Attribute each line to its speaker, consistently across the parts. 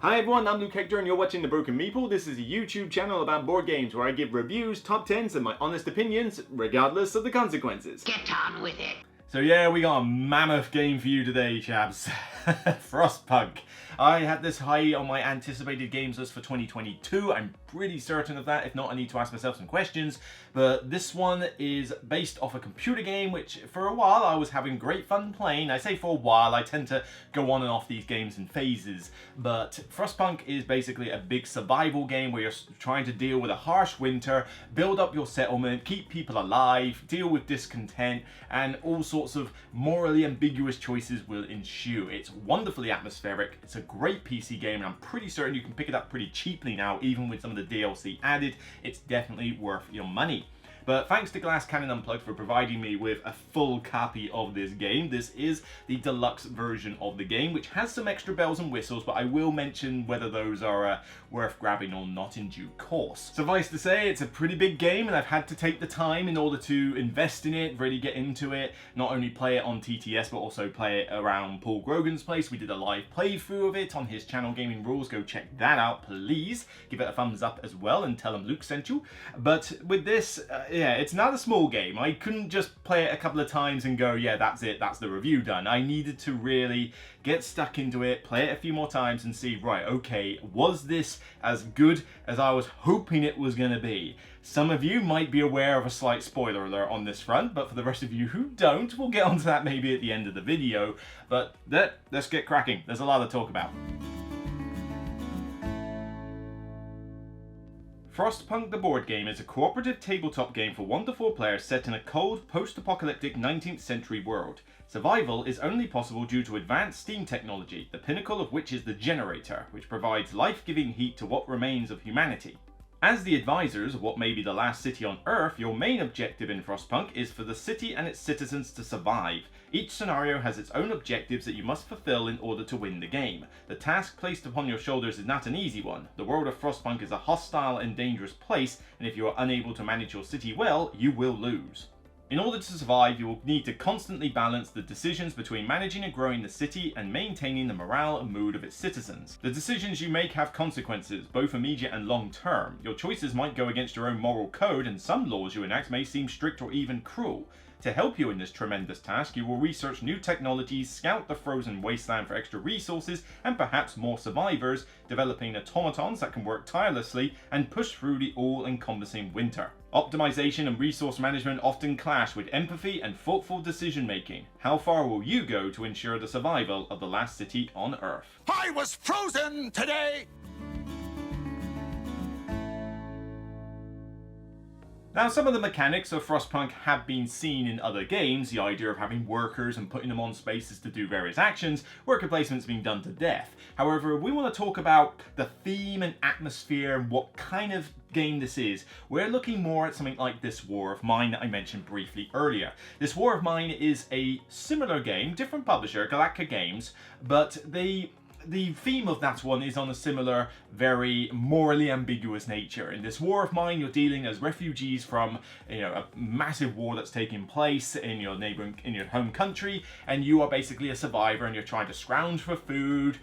Speaker 1: Hi everyone, I'm Luke Hector and you're watching The Broken Meeple. This is a YouTube channel about board games where I give reviews, top 10s and my honest opinions, regardless of the consequences.
Speaker 2: Get on with it.
Speaker 1: So yeah, we got a mammoth game for you today, chaps. Frostpunk. I had this high on my anticipated games list for 2022. I'm pretty certain of that. If not, I need to ask myself some questions. But this one is based off a computer game, which for a while I was having great fun playing. I say for a while, I tend to go on and off these games in phases. But Frostpunk is basically a big survival game where you're trying to deal with a harsh winter, build up your settlement, keep people alive, deal with discontent, and all sorts of morally ambiguous choices will ensue. It's wonderfully atmospheric. It's a great PC game, and I'm pretty certain you can pick it up pretty cheaply now, even with some of the DLC added. It's definitely worth your money. But thanks to Glass Cannon Unplugged for providing me with a full copy of this game. This is the deluxe version of the game, which has some extra bells and whistles, but I will mention whether those are worth grabbing or not in due course. Suffice to say, it's a pretty big game, and I've had to take the time in order to invest in it, really get into it, not only play it on TTS, but also play it around Paul Grogan's place. We did a live playthrough of it on his channel Gaming Rules. Go check that out, please. Give it a thumbs up as well, and tell him Luke sent you. But with this, yeah, it's not a small game. I couldn't just play it a couple of times and go, yeah, that's it, that's the review done. I needed to really get stuck into it, play it a few more times and see, right, okay, was this as good as I was hoping it was going to be? Some of you might be aware of a slight spoiler alert on this front, but for the rest of you who don't, we'll get onto that maybe at the end of the video. But let's get cracking. There's a lot to talk about. Frostpunk the board game is a cooperative tabletop game for 1 to 4 players set in a cold, post-apocalyptic 19th century world. Survival is only possible due to advanced steam technology, the pinnacle of which is the generator, which provides life-giving heat to what remains of humanity. As the advisors of what may be the last city on Earth, your main objective in Frostpunk is for the city and its citizens to survive. Each scenario has its own objectives that you must fulfill in order to win the game. The task placed upon your shoulders is not an easy one. The world of Frostpunk is a hostile and dangerous place, and if you are unable to manage your city well, you will lose. In order to survive, you will need to constantly balance the decisions between managing and growing the city and maintaining the morale and mood of its citizens. The decisions you make have consequences, both immediate and long term. Your choices might go against your own moral code, and some laws you enact may seem strict or even cruel. To help you in this tremendous task, you will research new technologies, scout the frozen wasteland for extra resources and perhaps more survivors, developing automatons that can work tirelessly and push through the all-encompassing winter. Optimization and resource management often clash with empathy and thoughtful decision making. How far will you go to ensure the survival of the last city on Earth?
Speaker 3: I was frozen today!
Speaker 1: Now, some of the mechanics of Frostpunk have been seen in other games. The idea of having workers and putting them on spaces to do various actions, worker placement's been done to death. However, we want to talk about the theme and atmosphere and what kind of game this is. We're looking more at something like This War of Mine that I mentioned briefly earlier. This War of Mine is a similar game, different publisher, Galactica Games, but the theme of that one is on a similar, very morally ambiguous nature. In This War of Mine, you're dealing as refugees from, a massive war that's taking place in your home country, and you are basically a survivor, and you're trying to scrounge for food,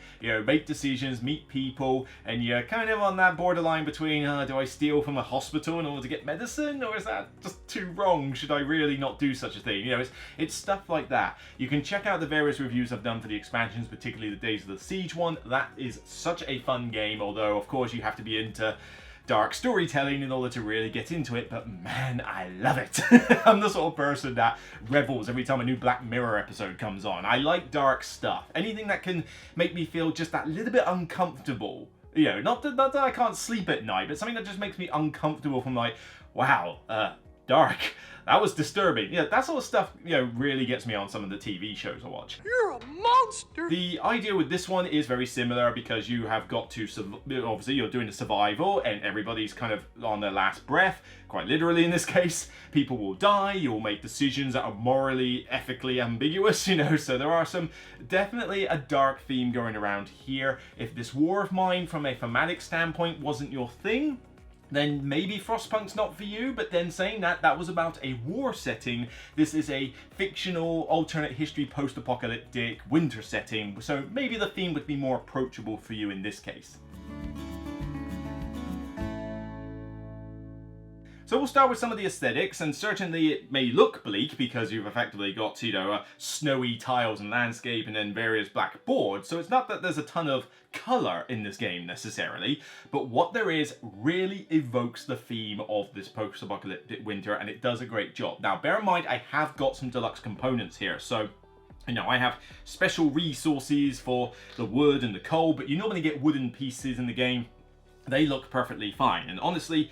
Speaker 1: make decisions, meet people, and you're kind of on that borderline between, do I steal from a hospital in order to get medicine, or is that just too wrong? Should I really not do such a thing? It's stuff like that. You can check out the various reviews I've done for the expansions, particularly the Days of the Siege one. That is such a fun game, although of course you have to be into dark storytelling in order to really get into it, but man, I love it. I'm the sort of person that revels every time a new Black Mirror episode comes on. I like dark stuff. Anything that can make me feel just that little bit uncomfortable. Not that I can't sleep at night, but something that just makes me uncomfortable from like, wow, dark. That was disturbing. Yeah, that sort of stuff, really gets me on some of the TV shows I watch.
Speaker 3: You're a monster!
Speaker 1: The idea with this one is very similar because you have got to, obviously you're doing the survival and everybody's kind of on their last breath, quite literally in this case. People will die, you'll make decisions that are morally, ethically ambiguous, so there are definitely a dark theme going around here. If This War of Mine from a thematic standpoint wasn't your thing, then maybe Frostpunk's not for you. But then saying that, that was about a war setting. This is a fictional alternate history post-apocalyptic winter setting, so maybe the theme would be more approachable for you in this case. So we'll start with some of the aesthetics, and certainly it may look bleak because you've effectively got, you know, snowy tiles and landscape and then various black boards. So it's not that there's a ton of colour in this game necessarily, but what there is really evokes the theme of this post-apocalyptic winter, and it does a great job. Now, bear in mind, I have got some deluxe components here, so you know, I have special resources for the wood and the coal, but you normally get wooden pieces in the game. They look perfectly fine, and honestly,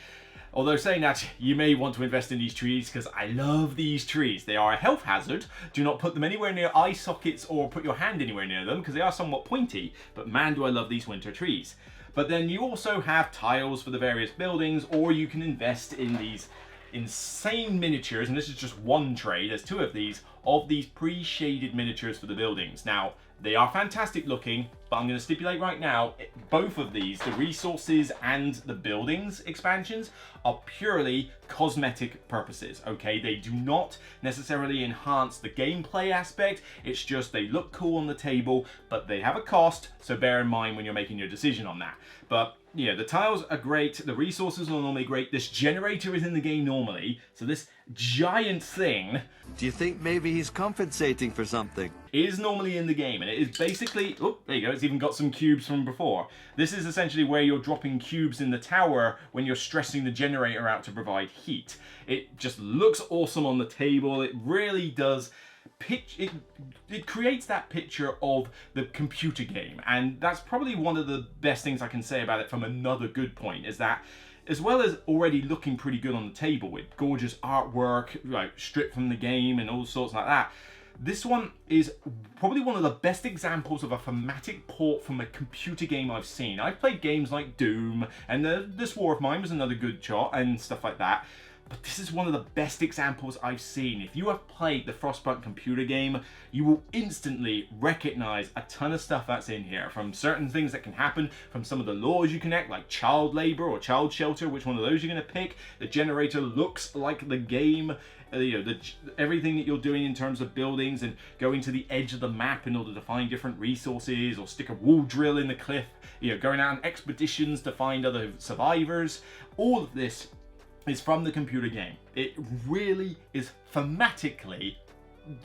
Speaker 1: although saying that, you may want to invest in these trees because I love these trees. They are a health hazard. Do not put them anywhere near eye sockets or put your hand anywhere near them because they are somewhat pointy. But man, do I love these winter trees. But then you also have tiles for the various buildings, or you can invest in these insane miniatures, and this is just one tray, there's two of these pre-shaded miniatures for the buildings. Now, they are fantastic looking, but I'm going to stipulate right now, both of these, the resources and the buildings expansions, are purely cosmetic purposes, okay? They do not necessarily enhance the gameplay aspect, it's just they look cool on the table, but they have a cost, so bear in mind when you're making your decision on that. But yeah, the tiles are great, the resources are normally great, this generator is in the game normally, so this giant thing...
Speaker 2: Do you think maybe he's compensating for something?
Speaker 1: Is normally in the game, and it is basically... Oh, there you go, it's even got some cubes from before. This is essentially where you're dropping cubes in the tower when you're stressing the generator out to provide heat. It just looks awesome on the table, it really does... It creates that picture of the computer game, and that's probably one of the best things I can say about it from another good point, is that as well as already looking pretty good on the table with gorgeous artwork, like stripped from the game and all sorts like that, this one is probably one of the best examples of a thematic port from a computer game I've seen. I've played games like Doom, and This War of Mine was another good shot, and stuff like that. But this is one of the best examples I've seen. If you have played the Frostpunk computer game, you will instantly recognize a ton of stuff that's in here. From certain things that can happen, from some of the laws you connect, like child labor or child shelter, which one of those you're going to pick. The generator looks like the game. You know, everything that you're doing in terms of buildings and going to the edge of the map in order to find different resources, or stick a wall drill in the cliff, you know, going out on expeditions to find other survivors. All of this is from the computer game. It really is thematically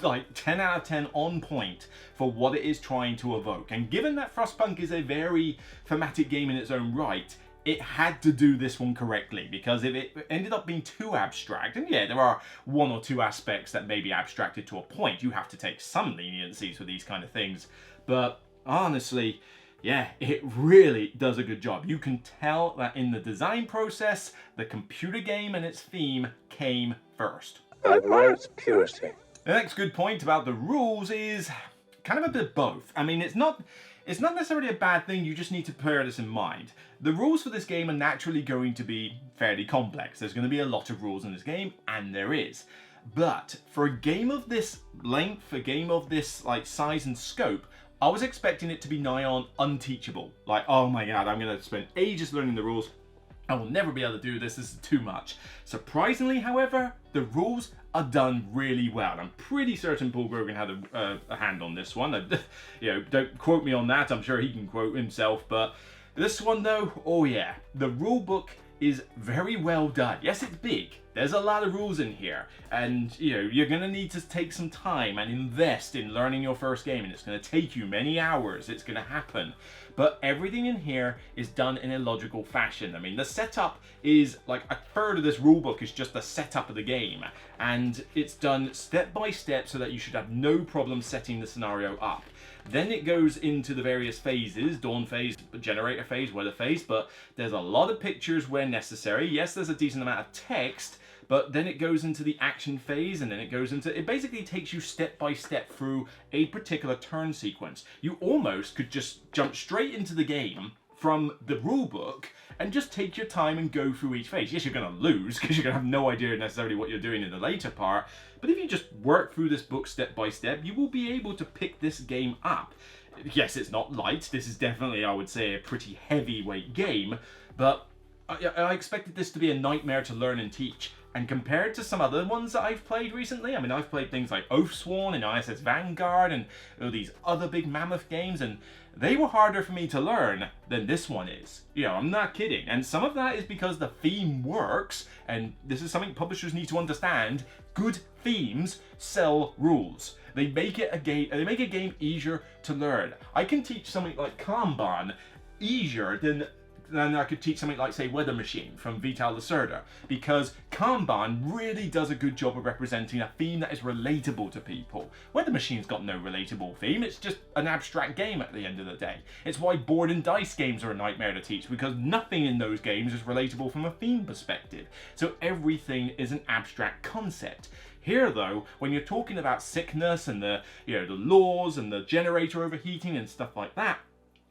Speaker 1: like 10 out of 10 on point for what it is trying to evoke. And given that Frostpunk is a very thematic game in its own right, it had to do this one correctly, because if it ended up being too abstract, and yeah, there are one or two aspects that may be abstracted to a point, you have to take some leniencies for these kind of things, but honestly, yeah, it really does a good job. You can tell that in the design process, the computer game and its theme came first.
Speaker 4: I admire its purity.
Speaker 1: The next good point about the rules is kind of a bit of both. I mean, it's not necessarily a bad thing, you just need to bear this in mind. The rules for this game are naturally going to be fairly complex. There's going to be a lot of rules in this game, and there is. But for a game of this length, a game of this like size and scope, I was expecting it to be nigh on unteachable. Like, oh my god, I'm going to spend ages learning the rules. I will never be able to do this. This is too much. Surprisingly, however, the rules are done really well. I'm pretty certain Paul Grogan had a hand on this one. You know, don't quote me on that. I'm sure he can quote himself. But this one, though, oh yeah, the rule book is very well done. Yes, it's big. There's a lot of rules in here, and you know, you're gonna need to take some time and invest in learning your first game, and it's gonna take you many hours. It's gonna happen, but everything in here is done in a logical fashion. I mean, the setup is like a third of this rulebook is just the setup of the game, and it's done step by step so that you should have no problem setting the scenario up. Then it goes into the various phases, dawn phase, generator phase, weather phase, but there's a lot of pictures where necessary. Yes, there's a decent amount of text, but then it goes into the action phase, and then it goes into, it basically takes you step by step through a particular turn sequence. You almost could just jump straight into the game from the rulebook and just take your time and go through each phase. Yes, you're going to lose because you're going to have no idea necessarily what you're doing in the later part, but if you just work through this book step by step, you will be able to pick this game up. Yes, it's not light. This is definitely, I would say, a pretty heavyweight game, but I expected this to be a nightmare to learn and teach. And compared to some other ones that I've played recently, I mean, I've played things like Oathsworn and ISS Vanguard and these other big mammoth games, and they were harder for me to learn than this one is. You know, I'm not kidding. And some of that is because the theme works, and this is something publishers need to understand. Good themes sell rules. They make it a game. They make a game easier to learn. I can teach something like Kanban easier than I could teach something like, say, Weather Machine from Vital Lacerda, because Kanban really does a good job of representing a theme that is relatable to people. Weather Machine's got no relatable theme, it's just an abstract game at the end of the day. It's why board and dice games are a nightmare to teach, because nothing in those games is relatable from a theme perspective. So everything is an abstract concept. Here, though, when you're talking about sickness and the laws and the generator overheating and stuff like that,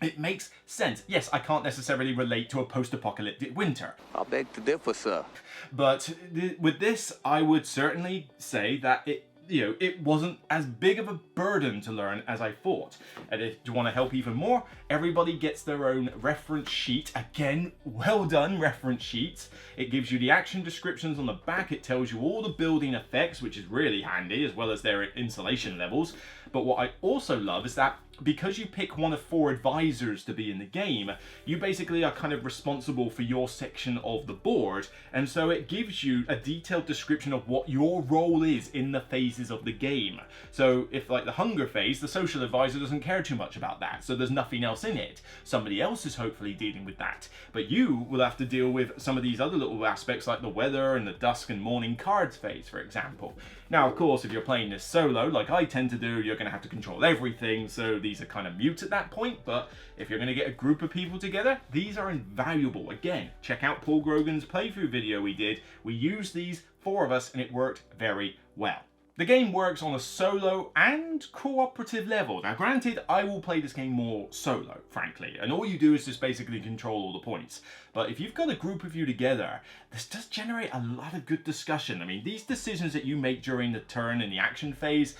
Speaker 1: it makes sense. Yes, I can't necessarily relate to a post-apocalyptic winter.
Speaker 3: I beg to differ, sir.
Speaker 1: But with this, I would certainly say that it wasn't as big of a burden to learn as I thought. And if you want to help even more, everybody gets their own reference sheet. Again, well done, reference sheets. It gives you the action descriptions on the back. It tells you all the building effects, which is really handy, as well as their insulation levels. But what I also love is that because you pick one of 4 advisors to be in the game, you basically are kind of responsible for your section of the board, and so it gives you a detailed description of what your role is in the phases of the game. So if, like, the hunger phase, the social advisor doesn't care too much about that, so there's nothing else in it. Somebody else is hopefully dealing with that, but you will have to deal with some of these other little aspects like the weather and the dusk and morning cards phase, for example. Now, of course, if you're playing this solo, like I tend to do, you're going to have to control everything, so these are kind of mute at that point, but if you're going to get a group of people together, these are invaluable. Again, check out Paul Grogan's playthrough video we did. We used these, 4 of us, and it worked very well. The game works on a solo and cooperative level. Now granted, I will play this game more solo, frankly, and all you do is just basically control all the points. But if you've got a group of you together, this does generate a lot of good discussion. I mean, these decisions that you make during the turn and the action phase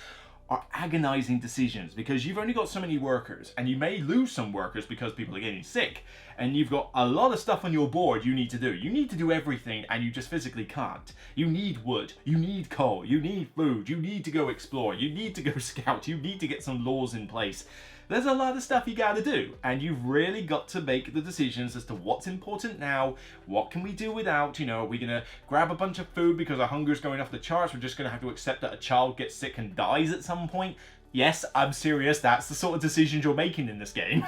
Speaker 1: are agonizing decisions because you've only got so many workers, and you may lose some workers because people are getting sick, and you've got a lot of stuff on your board you need to do. You need to do everything, and you just physically can't. You need wood, you need coal, you need food, you need to go explore, you need to go scout, you need to get some laws in place. There's a lot of stuff you gotta do, and you've really got to make the decisions as to what's important now, what can we do without, you know, are we gonna grab a bunch of food because our hunger's going off the charts, we're just gonna have to accept that a child gets sick and dies at some point? Yes, I'm serious, that's the sort of decisions you're making in this game,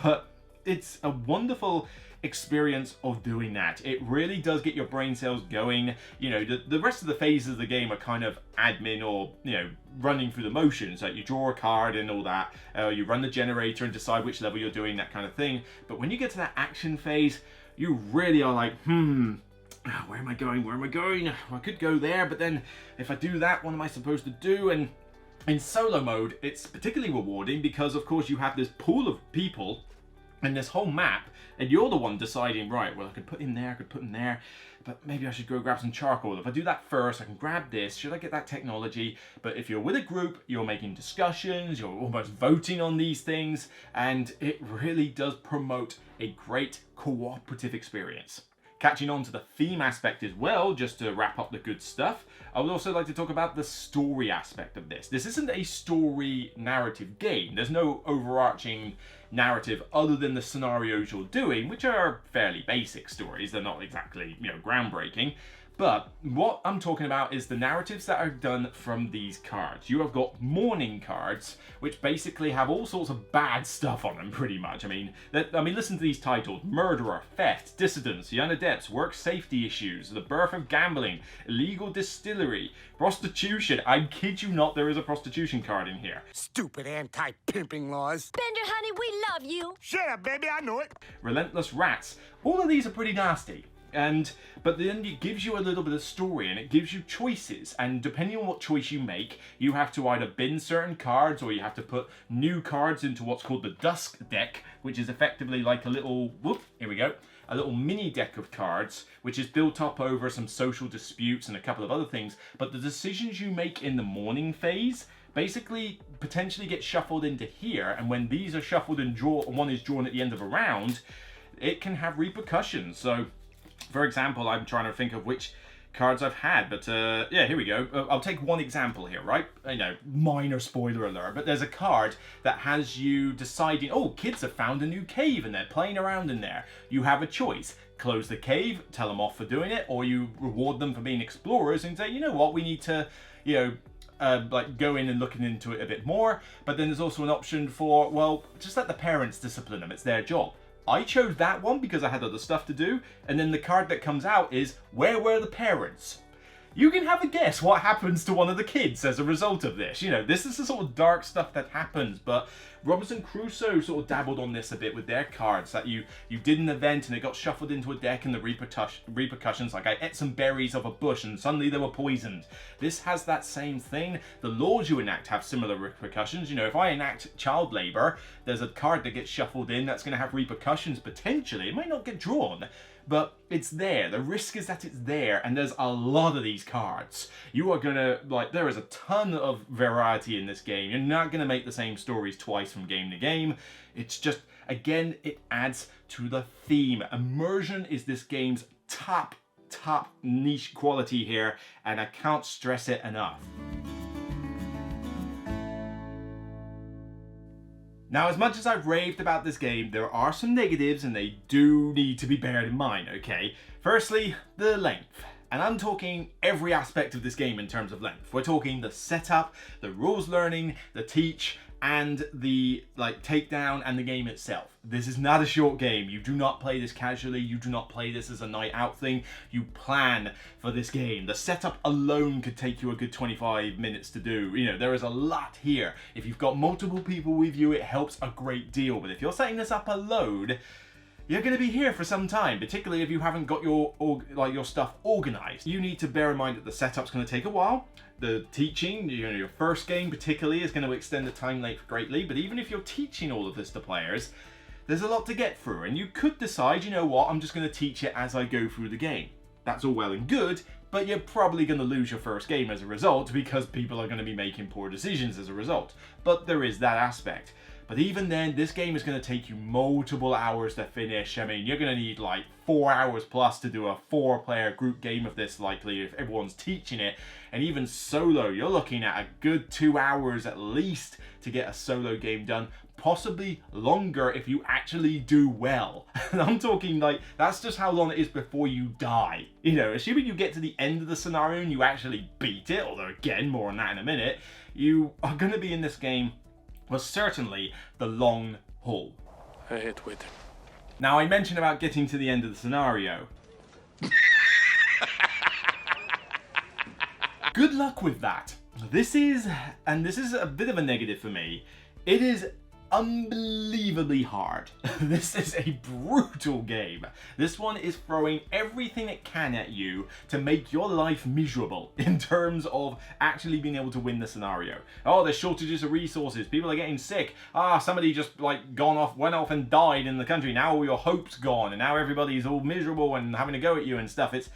Speaker 1: but it's a wonderful experience of doing that. It really does get your brain cells going. You know, the rest of the phases of the game are kind of admin or, you know, running through the motions. Like you draw a card and all that, you run the generator and decide which level you're doing, that kind of thing. But when you get to that action phase, you really are like, where am I going? Where am I going? Well, I could go there, but then if I do that, what am I supposed to do? And in solo mode, it's particularly rewarding because, of course, you have this pool of people and this whole map, and you're the one deciding, right, well, I could put in there, I could put in there, but maybe I should go grab some charcoal. If I do that first, I can grab this. Should I get that technology? But if you're with a group, you're making discussions, you're almost voting on these things, and it really does promote a great cooperative experience. Catching on to the theme aspect as well, just to wrap up the good stuff, I would also like to talk about the story aspect of this. This isn't a story narrative game. There's no overarching narrative other than the scenarios you're doing, which are fairly basic stories. They're not exactly, you know, groundbreaking. But what I'm talking about is the narratives that are done from these cards. You have got morning cards, which basically have all sorts of bad stuff on them, pretty much. I mean, listen to these titles: murderer, theft, dissidents, young adepts, work safety issues, the birth of gambling, illegal distillery, prostitution. I kid you not, there is a prostitution card in here.
Speaker 3: Stupid anti-pimping laws.
Speaker 5: Bender, honey, we love you.
Speaker 3: Shut up, baby, I know it.
Speaker 1: Relentless rats. All of these are pretty nasty. But then it gives you a little bit of story, and it gives you choices, and depending on what choice you make, you have to either bin certain cards, or you have to put new cards into what's called the Dusk deck, which is effectively like a little, a little mini deck of cards, which is built up over some social disputes and a couple of other things. But the decisions you make in the morning phase basically potentially get shuffled into here, and when these are shuffled and one is drawn at the end of a round, it can have repercussions. So For example, I'm trying to think of which cards I've had, but yeah, here we go. I'll take one example here, right? You know, minor spoiler alert, but there's a card that has you deciding, oh, kids have found a new cave and they're playing around in there. You have a choice. Close the cave, tell them off for doing it, or you reward them for being explorers and say, you know what, we need to, you know, like go in and looking into it a bit more. But then there's also an option for, well, just let the parents discipline them. It's their job. I chose that one because I had other stuff to do, and then the card that comes out is, where were the parents? You can have a guess what happens to one of the kids as a result of this. You know, this is the sort of dark stuff that happens, but Robinson Crusoe sort of dabbled on this a bit with their cards, that you did an event and it got shuffled into a deck, and the repercussions, like I ate some berries off a bush and suddenly they were poisoned. This has that same thing. The laws you enact have similar repercussions. You know, if I enact child labor, there's a card that gets shuffled in that's going to have repercussions potentially. It might not get drawn, but it's there. The risk is that it's there, and there's a lot of these cards. You are gonna, like, there is a ton of variety in this game. You're not gonna make the same stories twice from game to game. It's just, again, it adds to the theme. Immersion is this game's top niche quality here, and I can't stress it enough. Now, as much as I've raved about this game, there are some negatives and they do need to be bared in mind, okay? Firstly, the length. And I'm talking every aspect of this game in terms of length. We're talking the setup, the rules learning, the teach, and the takedown and the game itself. This is not a short game. You do not play this casually. You do not play this as a night out thing. You plan for this game. The setup alone could take you a good 25 minutes to do. You know, there is a lot here. If you've got multiple people with you, it helps a great deal. But if you're setting this up alone, you're going to be here for some time, particularly if you haven't got your stuff organized. You need to bear in mind that the setup's going to take a while. The teaching, you know, your first game particularly, is going to extend the time length greatly. But even if you're teaching all of this to players, there's a lot to get through. And you could decide, you know what, I'm just going to teach it as I go through the game. That's all well and good, but you're probably going to lose your first game as a result, because people are going to be making poor decisions as a result. But there is that aspect. But even then, this game is going to take you multiple hours to finish. I mean, you're going to need like 4 hours plus to do a 4-player group game of this, likely, if everyone's teaching it. And even solo, you're looking at a good 2 hours at least to get a solo game done. Possibly longer if you actually do well. And I'm talking like, that's just how long it is before you die. You know, assuming you get to the end of the scenario and you actually beat it, although again, more on that in a minute, you are going to be in this game was certainly the long haul.
Speaker 4: I hate waiting.
Speaker 1: Now, I mentioned about getting to the end of the scenario. Good luck with that. This is a bit of a negative for me, it is unbelievably hard. This is a brutal game. This one is throwing everything it can at you to make your life miserable in terms of actually being able to win the scenario. Oh, there's shortages of resources, people are getting sick. Somebody just like went off and died in the country. Now all your hope's gone and now everybody's all miserable and having to go at you and stuff. It's,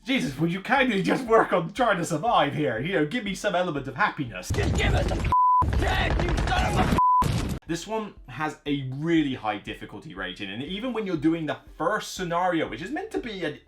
Speaker 1: Jesus, would you kindly just work on trying to survive here? You know, give me some element of happiness. Just give us a chance, you son of a. This one has a really high difficulty rating, and even when you're doing the first scenario, which is meant to be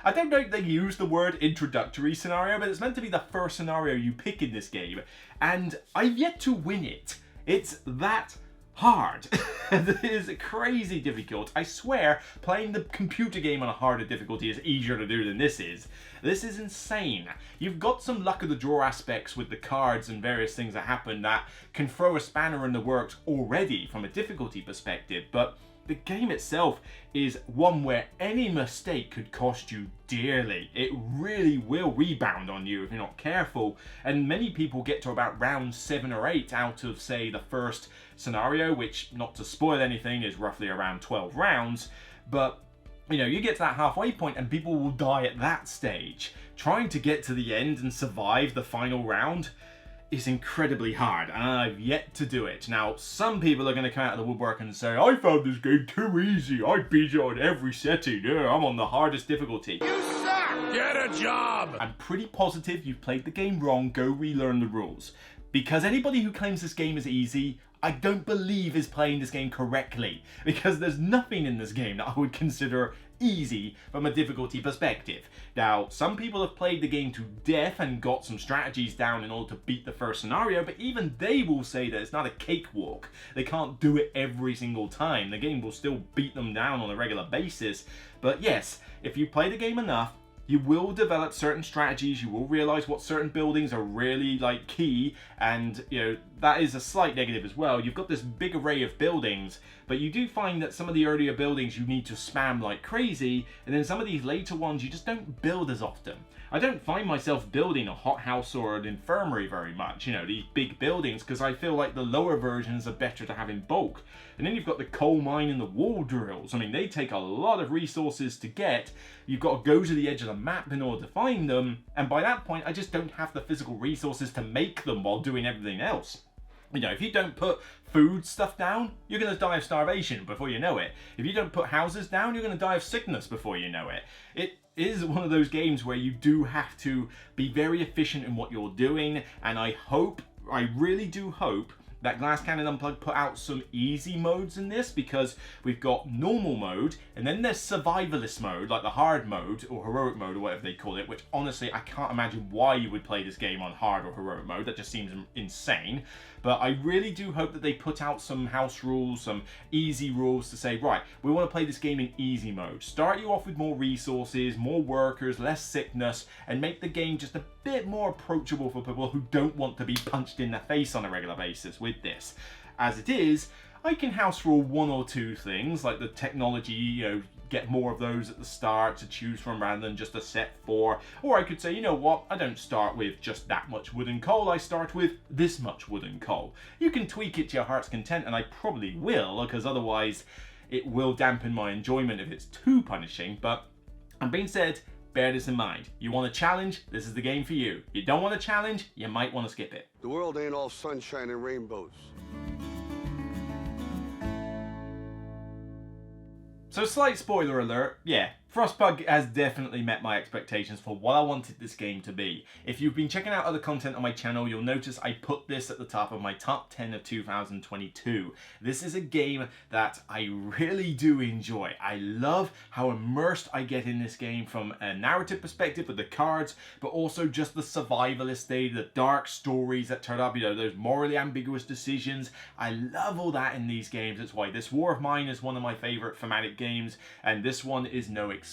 Speaker 1: I don't know if they use the word introductory scenario, but it's meant to be the first scenario you pick in this game, and I've yet to win it. It's that hard. It is crazy difficult. I swear, playing the computer game on a harder difficulty is easier to do than this is. This is insane. You've got some luck of the draw aspects with the cards and various things that happen that can throw a spanner in the works already from a difficulty perspective, but the game itself is one where any mistake could cost you dearly. It really will rebound on you if you're not careful, and many people get to about round 7 or 8 out of, say, the first scenario, which, not to spoil anything, is roughly around 12 rounds, but you know, you get to that halfway point and people will die at that stage. Trying to get to the end and survive the final round is incredibly hard, and I've yet to do it. Now, some people are going to come out of the woodwork and say, I found this game too easy, I beat it on every setting, yeah, I'm on the hardest difficulty. You suck!
Speaker 3: Get a job!
Speaker 1: I'm pretty positive you've played the game wrong, go relearn the rules. Because anybody who claims this game is easy, I don't believe is playing this game correctly, because there's nothing in this game that I would consider easy from a difficulty perspective. Now, some people have played the game to death and got some strategies down in order to beat the first scenario, but even they will say that it's not a cakewalk. They can't do it every single time. The game will still beat them down on a regular basis. But yes, if you play the game enough, you will develop certain strategies, you will realize what certain buildings are really like key, and you know, that is a slight negative as well. You've got this big array of buildings, but you do find that some of the earlier buildings you need to spam like crazy, and then some of these later ones you just don't build as often. I don't find myself building a hothouse or an infirmary very much, you know, these big buildings, because I feel like the lower versions are better to have in bulk. And then you've got the coal mine and the wall drills. I mean, they take a lot of resources to get. You've got to go to the edge of the map in order to find them, and by that point I just don't have the physical resources to make them while doing everything else. You know, if you don't put food stuff down, you're going to die of starvation before you know it. If you don't put houses down, you're going to die of sickness before you know it. It is one of those games where you do have to be very efficient in what you're doing, and I really do hope that Glass Cannon Unplugged put out some easy modes in this, because we've got normal mode, and then there's survivalist mode, like the hard mode, or heroic mode, or whatever they call it, which honestly, I can't imagine why you would play this game on hard or heroic mode. That just seems insane. But I really do hope that they put out some house rules, some easy rules to say, right, we want to play this game in easy mode. Start you off with more resources, more workers, less sickness, and make the game just a bit more approachable for people who don't want to be punched in the face on a regular basis with this. As it is, I can house rule one or two things, like the technology, you know, get more of those at the start to choose from rather than just a set 4. Or I could say, you know what, I don't start with just that much wood and coal, I start with this much wood and coal. You can tweak it to your heart's content, and I probably will, because otherwise it will dampen my enjoyment if it's too punishing. But that being said, bear this in mind. You want a challenge? This is the game for you. You don't want a challenge? You might want to skip it.
Speaker 3: The world ain't all sunshine and rainbows.
Speaker 1: So slight spoiler alert, yeah, Frostpunk has definitely met my expectations for what I wanted this game to be. If you've been checking out other content on my channel, you'll notice I put this at the top of my top 10 of 2022. This is a game that I really do enjoy. I love how immersed I get in this game from a narrative perspective with the cards, but also just the survivalist state, the dark stories that turn up, you know, those morally ambiguous decisions. I love all that in these games. That's why this War of Mine is one of my favorite thematic games, and this one is no exception.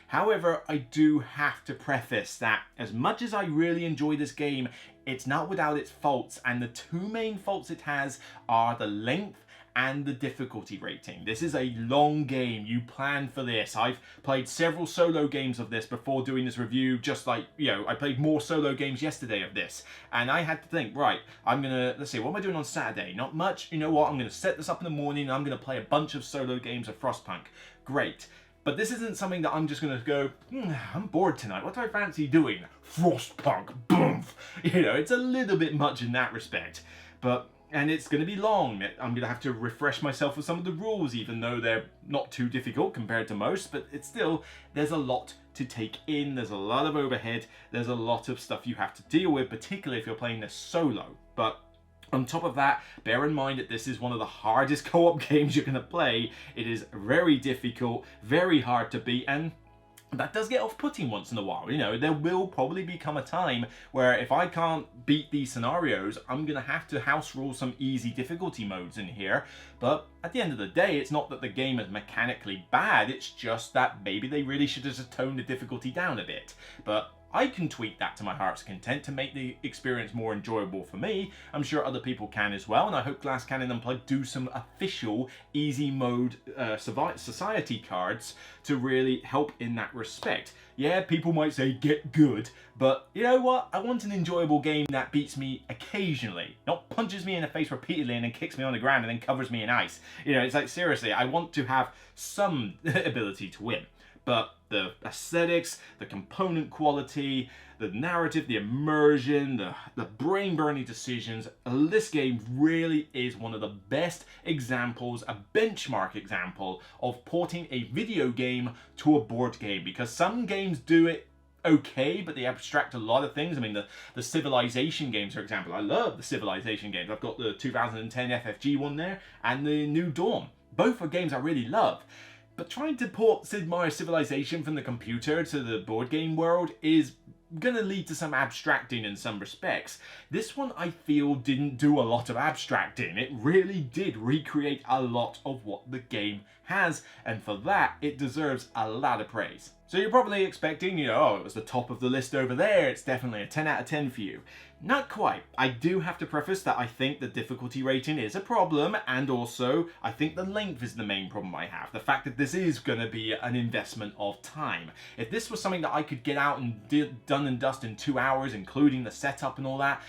Speaker 1: However, I do have to preface that as much as I really enjoy this game, it's not without its faults, and the two main faults it has are the length and the difficulty rating. This is a long game. You plan for this. I've played several solo games of this before doing this review, just like, you know, I played more solo games yesterday of this, and I had to think, right, I'm gonna, let's see, what am I doing on Saturday? Not much. You know what, I'm gonna set this up in the morning, and I'm gonna play a bunch of solo games of Frostpunk. Great. But this isn't something that I'm just going to go, I'm bored tonight, what do I fancy doing? Frostpunk, boom! You know, it's a little bit much in that respect. And it's going to be long. I'm going to have to refresh myself with some of the rules, even though they're not too difficult compared to most, but it's still, there's a lot to take in, there's a lot of overhead, there's a lot of stuff you have to deal with, particularly if you're playing this solo. But on top of that, bear in mind that this is one of the hardest co-op games you're going to play. It is very difficult, very hard to beat, and that does get off-putting once in a while. You know, there will probably become a time where if I can't beat these scenarios, I'm going to have to house rule some easy difficulty modes in here. But at the end of the day, it's not that the game is mechanically bad, it's just that maybe they really should have just toned the difficulty down a bit. But I can tweak that to my heart's content to make the experience more enjoyable for me. I'm sure other people can as well, and I hope Glass Cannon Unplugged do some official easy mode society cards to really help in that respect. Yeah, people might say get good, but you know what? I want an enjoyable game that beats me occasionally, not punches me in the face repeatedly and then kicks me on the ground and then covers me in ice. You know, it's like, seriously, I want to have some ability to win. But the aesthetics, the component quality, the narrative, the immersion, the brain-burning decisions, this game really is one of the best examples, a benchmark example of porting a video game to a board game. Because some games do it okay, but they abstract a lot of things. I mean, the Civilization games, for example. I love the Civilization games. I've got the 2010 FFG one there and the New Dawn. Both are games I really love. But trying to port Sid Meier's Civilization from the computer to the board game world is gonna lead to some abstracting in some respects. This one, I feel, didn't do a lot of abstracting. It really did recreate a lot of what the game has, and for that, it deserves a lot of praise. So you're probably expecting, oh, it was the top of the list over there, it's definitely a 10 out of 10 for you. Not quite. I do have to preface that I think the difficulty rating is a problem, and also I think the length is the main problem I have. The fact that this is going to be an investment of time. If this was something that I could get out and done and dust in 2 hours, including the setup and all that,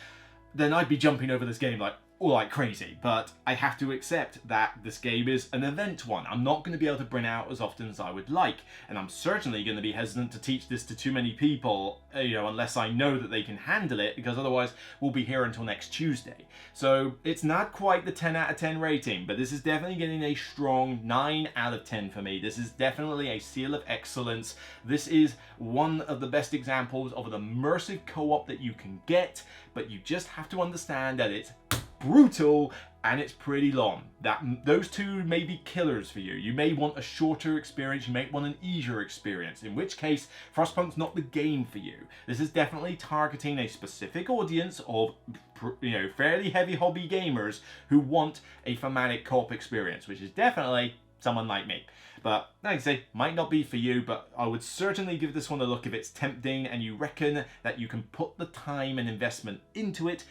Speaker 1: then I'd be jumping over this game like crazy. But I have to accept that this game is an event one. I'm not going to be able to bring out as often as I would like, and I'm certainly going to be hesitant to teach this to too many people, unless I know that they can handle it, because otherwise we'll be here until next Tuesday. So it's not quite the 10 out of 10 rating, but this is definitely getting a strong 9 out of 10 for me. This is definitely a seal of excellence. This is one of the best examples of an immersive co-op that you can get, but you just have to understand that it's brutal and it's pretty long. Those two may be killers for you. You may want a shorter experience, you may want an easier experience, in which case Frostpunk's not the game for you. This is definitely targeting a specific audience of fairly heavy hobby gamers who want a thematic co-op experience, which is definitely someone like me. But like I say, might not be for you, but I would certainly give this one a look if it's tempting and you reckon that you can put the time and investment into it,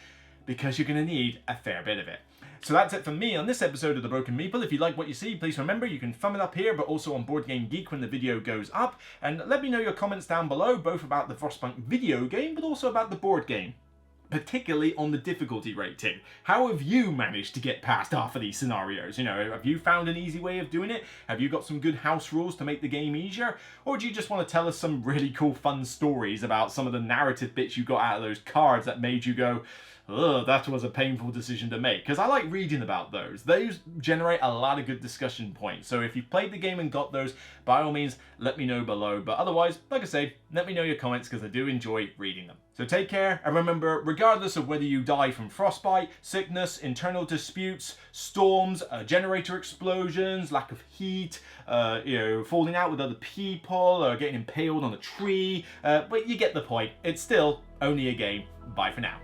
Speaker 1: because you're going to need a fair bit of it. So that's it from me on this episode of The Broken Meeple. If you like what you see, please remember you can thumb it up here, but also on Board Game Geek when the video goes up. And let me know your comments down below, both about the Frostpunk video game, but also about the board game, particularly on the difficulty rating. How have you managed to get past half of these scenarios? Have you found an easy way of doing it? Have you got some good house rules to make the game easier? Or do you just want to tell us some really cool fun stories about some of the narrative bits you got out of those cards that made you go, ugh, that was a painful decision to make? Because I like reading about those. Those generate a lot of good discussion points. So if you've played the game and got those, by all means, let me know below. But otherwise, like I say, let me know your comments because I do enjoy reading them. So take care, and remember, regardless of whether you die from frostbite, sickness, internal disputes, storms, generator explosions, lack of heat, falling out with other people, or getting impaled on a tree, but you get the point. It's still only a game. Bye for now.